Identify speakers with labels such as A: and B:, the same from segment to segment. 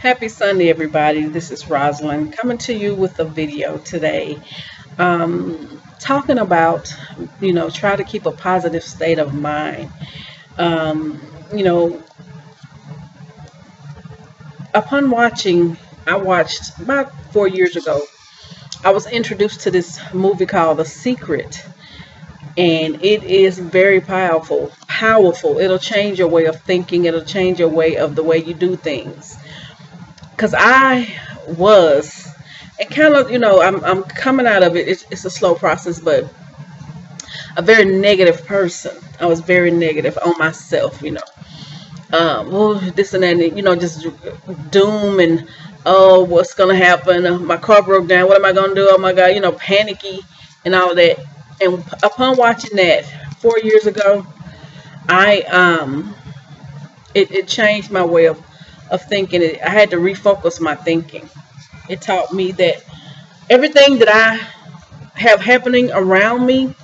A: Happy Sunday, everybody. This is Rosalind coming to you with a video today. Talking about, try to keep a positive state of mind. Um, you know, upon watching, I watched about 4 years ago, I was introduced to this movie called The Secret. And it is very powerful. Powerful. It'll change your way of thinking. It'll change your way of the way you do things. Because I was, and kind of, I'm coming out of it. It's a slow process, but a very negative person. I was very negative on myself, well, this and that, just doom and, oh, what's going to happen? My car broke down. What am I going to do? Oh my God, panicky and all of that. And upon watching that 4 years ago, it changed my way of thinking. I had to refocus my thinking. It taught me that everything that I have happening around me,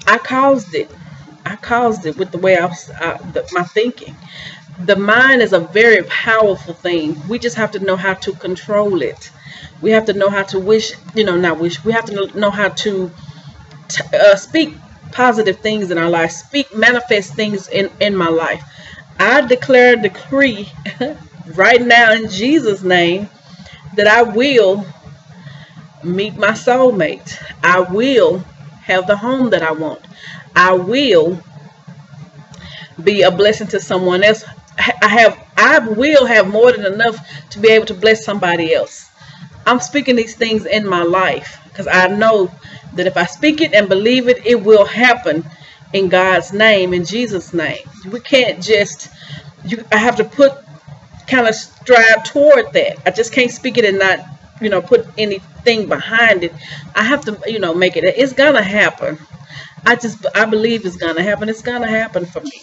A: I caused it. I caused it with the way my thinking. The mind is a very powerful thing. We just have to know how to control it. We have to know how to not wish. We have to know how to speak positive things in our life. Manifest things in my life. I declare a decree right now in Jesus' name that I will meet my soulmate. I will have the home that I want. I will be a blessing to someone else. I will have more than enough to be able to bless somebody else. I'm speaking these things in my life because I know that if I speak it and believe it, it will happen in God's name, in Jesus' name. We can't just, I have to kind of strive toward that. I just can't speak it and not, put anything behind it. I have to, make it. It's going to happen. I believe it's going to happen. It's going to happen for me.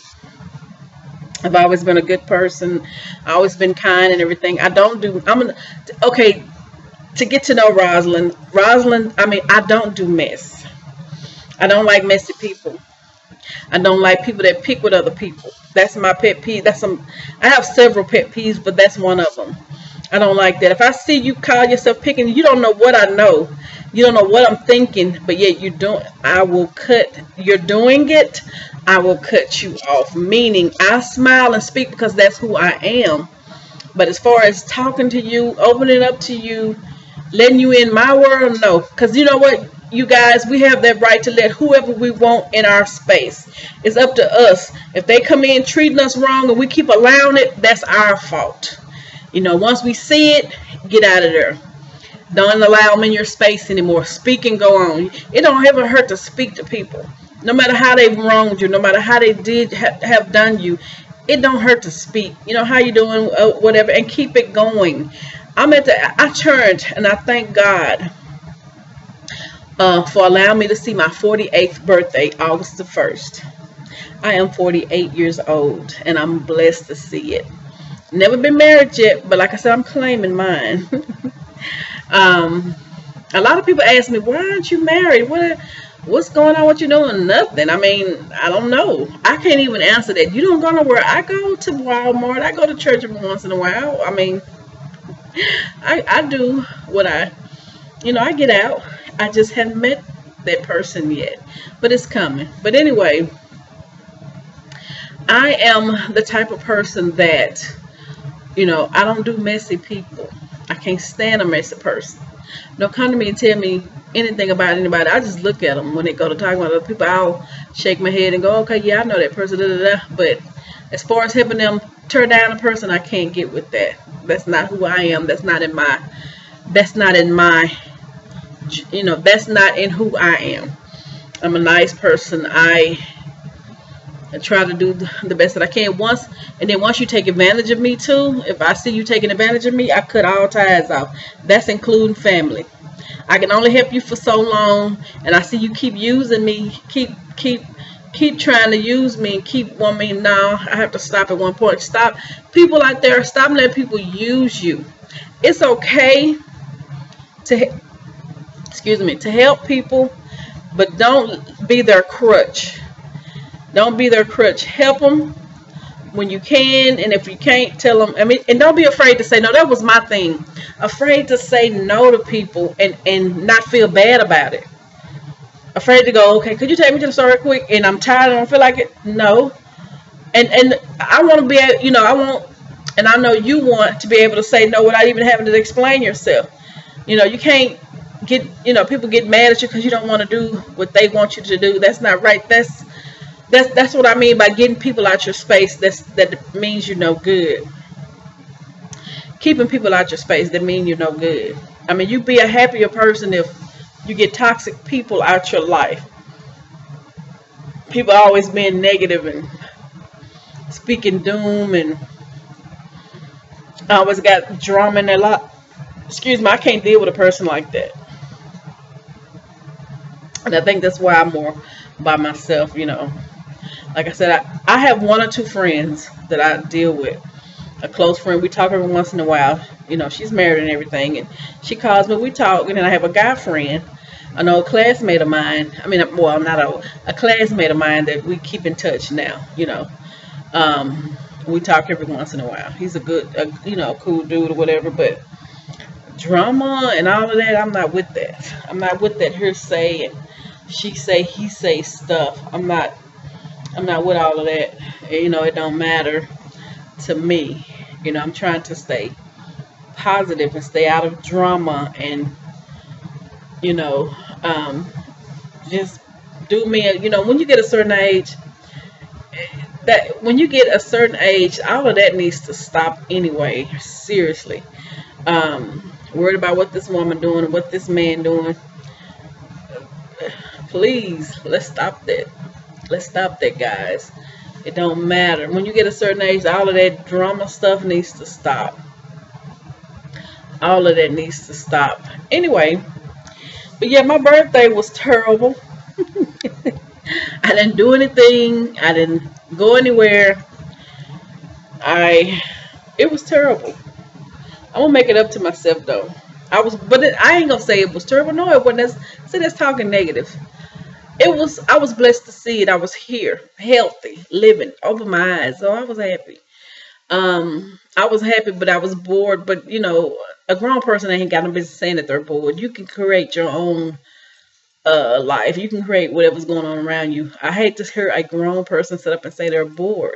A: I've always been a good person. I've always been kind and everything. Okay, to get to know Rosalind, I don't do mess. I don't like messy people. I don't like people that pick with other people. That's my pet peeve. I have several pet peeves, but that's one of them. I don't like that. If I see you call yourself picking, you don't know what I know. You don't know what I'm thinking, but yet I will cut. You're doing it. I will cut you off. Meaning, I smile and speak because that's who I am. But as far as talking to you, opening up to you, letting you in my world, no. Because you know what, you guys, we have that right to let whoever we want in our space. It's up to us. If they come in treating us wrong and we keep allowing it, that's our fault. Once we see it, get out of there. Don't allow them in your space anymore. Speak and go on. It don't ever hurt to speak to people. No matter how they've wronged you, no matter how they did have done you, it don't hurt to speak. How you doing, whatever, and keep it going. I turned and I thank God for allowing me to see my 48th birthday, August the 1st. I am 48 years old and I'm blessed to see it. Never been married yet, but like I said, I'm claiming mine. A lot of people ask me, why aren't you married? What's going on? What you doing? Nothing. I don't know. I can't even answer that. You don't go nowhere. I go to Walmart. I go to church every once in a while. I do what I get out. I just haven't met that person yet, but it's coming. But anyway, I am the type of person that, I don't do messy people. I can't stand a messy person. Don't come to me and tell me anything about anybody. I just look at them when they go to talk about other people. I'll shake my head and go, okay, yeah, I know that person. Da, da, da. But as far as helping them turn down a person, I can't get with that. That's not who I am. That's not in who I am. I'm a nice person. I try to do the best that I can. Once you take advantage of me too, if I see you taking advantage of me, I cut all ties off. That's including family. I can only help you for so long, and I see you keep using me, keep trying to use me and keep wanting me. No, I have to stop at one point. Stop. People out there, stop letting people use you. It's okay to help people, but don't be their crutch. Don't be their crutch. Help them, when you can, and if you can't, tell them. I mean, and don't be afraid to say no. That was my thing. Afraid to say no to people and not feel bad about it. Afraid to go, okay, could you take me to the store real quick? And I'm tired, I don't feel like it. No. And I want to be, I want, and I know you want to be able to say no without even having to explain yourself. You can't get, people get mad at you because you don't want to do what they want you to do. That's not right. That's what I mean by getting people out your space. That means you're no good. Keeping people out your space, that mean you're no good. I mean, you be a happier person if you get toxic people out your life. People always being negative and speaking doom and always got drama in their life. Excuse me, I can't deal with a person like that. And I think that's why I'm more by myself, Like I said, I have one or two friends that I deal with. A close friend, we talk every once in a while. She's married and everything, and she calls me, we talk. And then I have a guy friend, an old classmate of mine. I mean, well, not old, a classmate of mine that we keep in touch now, we talk every once in a while. He's a good, cool dude or whatever, but drama and all of that, I'm not with that. I'm not with that hearsay and she say, he say stuff. I'm not with all of that. It don't matter to me. I'm trying to stay positive and stay out of drama and, just do me. When you get a certain age, all of that needs to stop anyway. Seriously. Worried about what this woman doing and what this man doing. Please, let's stop that. Let's stop that, guys. It don't matter. When you get a certain age, all of that drama stuff needs to stop. All of that needs to stop. Anyway, but yeah, my birthday was terrible. I didn't do anything. I didn't go anywhere. It was terrible. I'm gonna make it up to myself though. I ain't gonna say it was terrible. No, it wasn't. That's talking negative. I was blessed to see it. I was here, healthy, living, open my eyes. So I was happy. I was happy, but I was bored. But a grown person ain't got no business saying that they're bored. You can create your own life. You can create whatever's going on around you. I hate to hear a grown person sit up and say they're bored.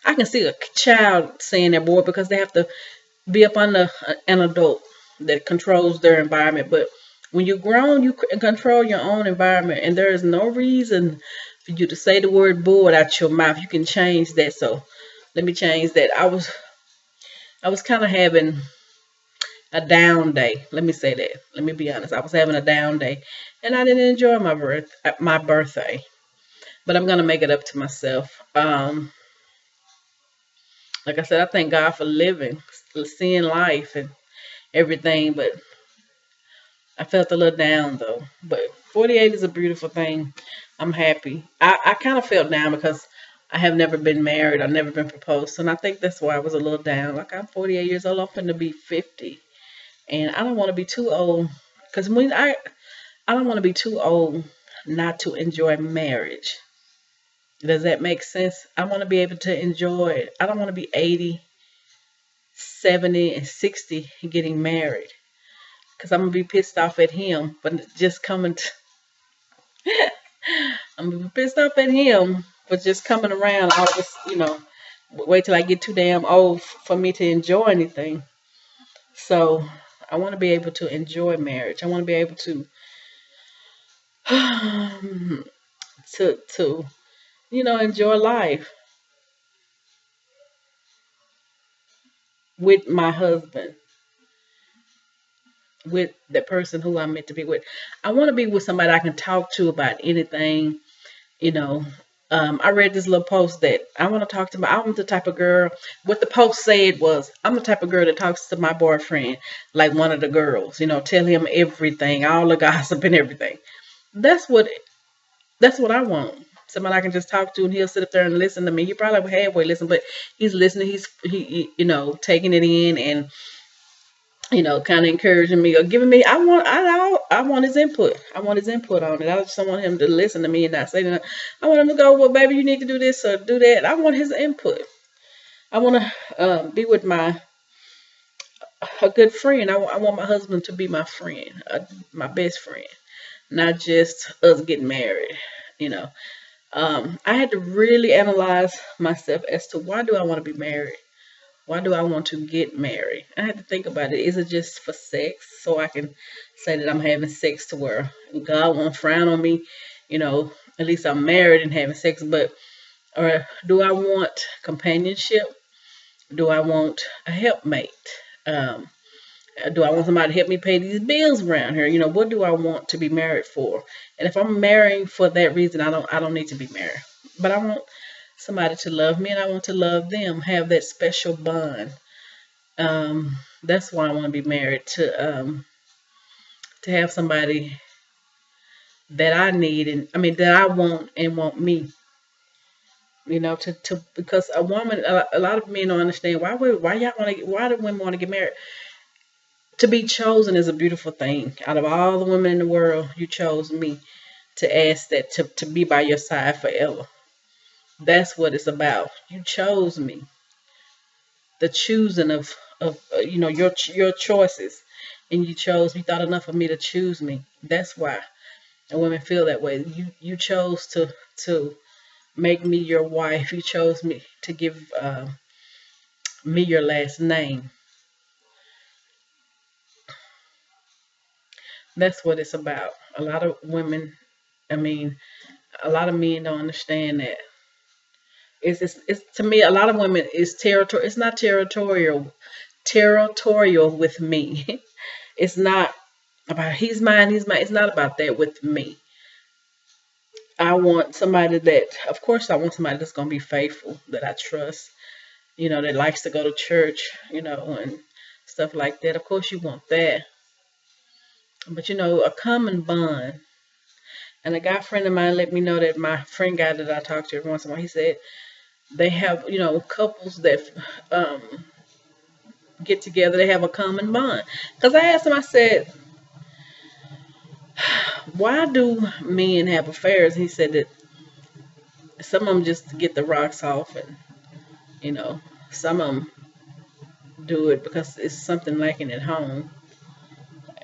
A: I can see a child saying they're bored because they have to be up under an adult that controls their environment. But when you're grown, you control your own environment, and there is no reason for you to say the word bored out your mouth. You can change that. So let me change that. I was kind of having a down day. Let me say that. Let me be honest. I was having a down day, and I didn't enjoy my birthday. But I'm gonna make it up to myself. Like I said, I thank God for living, seeing life, and everything. But I felt a little down though. But 48 is a beautiful thing. I'm happy. I kind of felt down because I have never been married. I've never been proposed to. And I think that's why I was a little down. Like, I'm 48 years old. I'm going to be 50. And I don't want to be too old. Because I don't want to be too old not to enjoy marriage. Does that make sense? I want to be able to enjoy it. I don't want to be 80, 70, and 60 getting married. Because I'm going to be pissed off at him. But just coming to... I'm going to be pissed off at him for just coming around. All this, wait till I get too damn old for me to enjoy anything. So I want to be able to enjoy marriage. I want to be able to enjoy life with my husband, with the person who I'm meant to be with. I want to be with somebody I can talk to about anything. I read this little post that I want to talk to I'm the type of girl, what the post said was, I'm the type of girl that talks to my boyfriend like one of the girls, tell him everything, all the gossip and everything. That's what I want. Somebody I can just talk to and he'll sit up there and listen to me. He probably halfway listen, but he's listening. He's taking it in and kind of encouraging me or giving me. I want his input. I want his input on it. I just don't want him to listen to me and not say nothing. I want him to go, well, baby, you need to do this or do that. I want his input. I want to be with a good friend. I want my husband to be my friend, my best friend, not just us getting married. You know, I had to really analyze myself as to why do I want to be married? Why do I want to get married? I had to think about it. Is it just for sex? So I can say that I'm having sex to where God won't frown on me? You know, at least I'm married and having sex. But, or do I want companionship? Do I want a helpmate? Um, do I want somebody to help me pay these bills around here? You know, what do I want to be married for? And if I'm marrying for that reason, I don't need to be married. But I want somebody to love me and I want to love them, have that special bond. That's why I want to be married, to have somebody that I need, and I mean that I want and want me. You know, to because a woman, a lot of men don't understand why do women want to get married? To be chosen is a beautiful thing. Out of all the women in the world, you chose me to ask that to be by your side forever. That's what it's about. You chose me. The choosing of you know, your choices, and you thought enough of me to choose me. That's why. And women feel that way. You chose to make me your wife. You chose me to give me your last name. That's what it's about. A lot of women, I mean, a lot of men don't understand that. It's to me, a lot of women is territorial. It's not territorial with me. It's not about he's mine, he's mine. It's not about that with me. I want somebody that, of course, I want somebody that's gonna be faithful, that I trust. You know, that likes to go to church. You know, and stuff like that. Of course, you want that. But you know, a common bond. And a guy friend of mine let me know that my friend guy that I talk to every once in a while, he said they have, you know, couples that um, get together, they have a common bond. Because I asked him, I said, why do men have affairs? He said that some of them just get the rocks off, and, you know, some of them do it because it's something lacking at home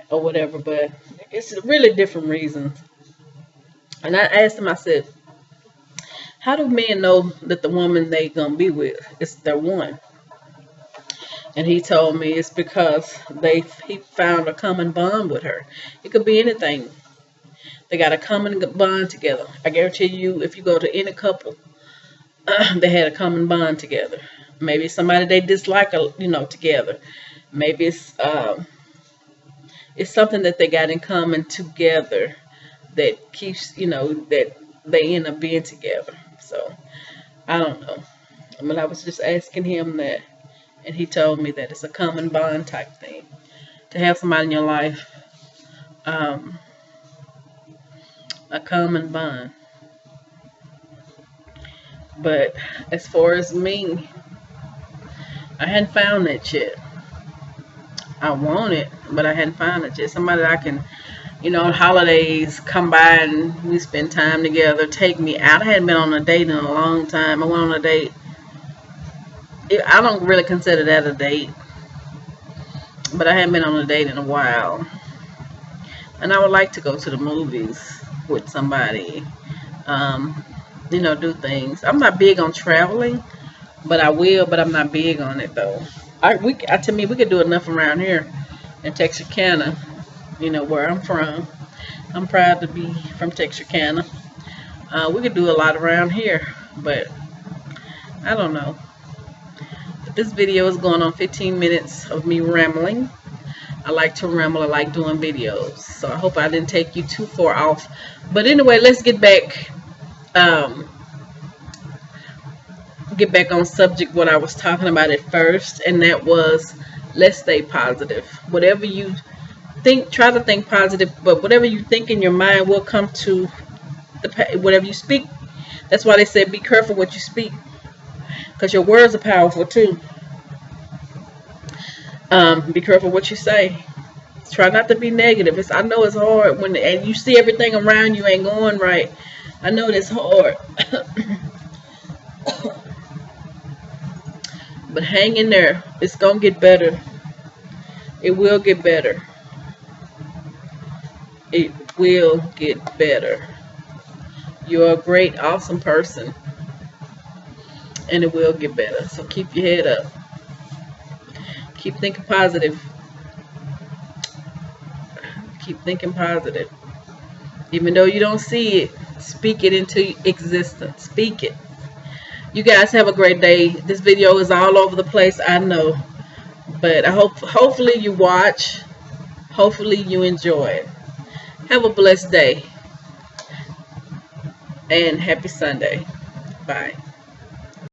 A: or whatever, but it's really different reasons. And I asked him, I said, how do men know that the woman they gonna be with is their one? And he told me it's because he found a common bond with her. It could be anything. They got a common bond together. I guarantee you, if you go to any couple, they had a common bond together. Maybe it's somebody they dislike, you know, together. Maybe it's something that they got in common together that keeps, you know, that they end up being together. So I don't know. But I was just asking him that, and he told me that it's a common bond type thing to have somebody in your life, um, a common bond. But as far as me, I hadn't found that yet. I want it, but I hadn't found it yet. Somebody that I can, you know, on holidays come by and we spend time together, take me out. I hadn't been on a date in a long time. I went on a date. I don't really consider that a date, but I hadn't been on a date in a while. And I would like to go to the movies with somebody, um, you know, do things. I'm not big on traveling, but I will, but I'm not big on it though. To me, we could do enough around here in Texarkana, you know, where I'm from. I'm proud to be from Texarkana. We could do a lot around here, but I don't know. But this video is going on 15 minutes of me rambling. I like to ramble. I like doing videos. So I hope I didn't take you too far off. But anyway, let's get back on subject, what I was talking about at first, and that was, let's stay positive. Whatever you think, try to think positive, but whatever you think in your mind will come to whatever you speak. That's why they said be careful what you speak, because your words are powerful too. Be careful what you say. Try not to be negative. I know it's hard and you see everything around you ain't going right. I know it's hard. But hang in there. It's going to get better. It will get better. It will get better. You're a great, awesome person. And it will get better. So keep your head up. Keep thinking positive. Keep thinking positive. Even though you don't see it, speak it into existence. Speak it. You guys have a great day. This video is all over the place, I know. But I hopefully you watch. Hopefully you enjoy it. Have a blessed day. And happy Sunday. Bye.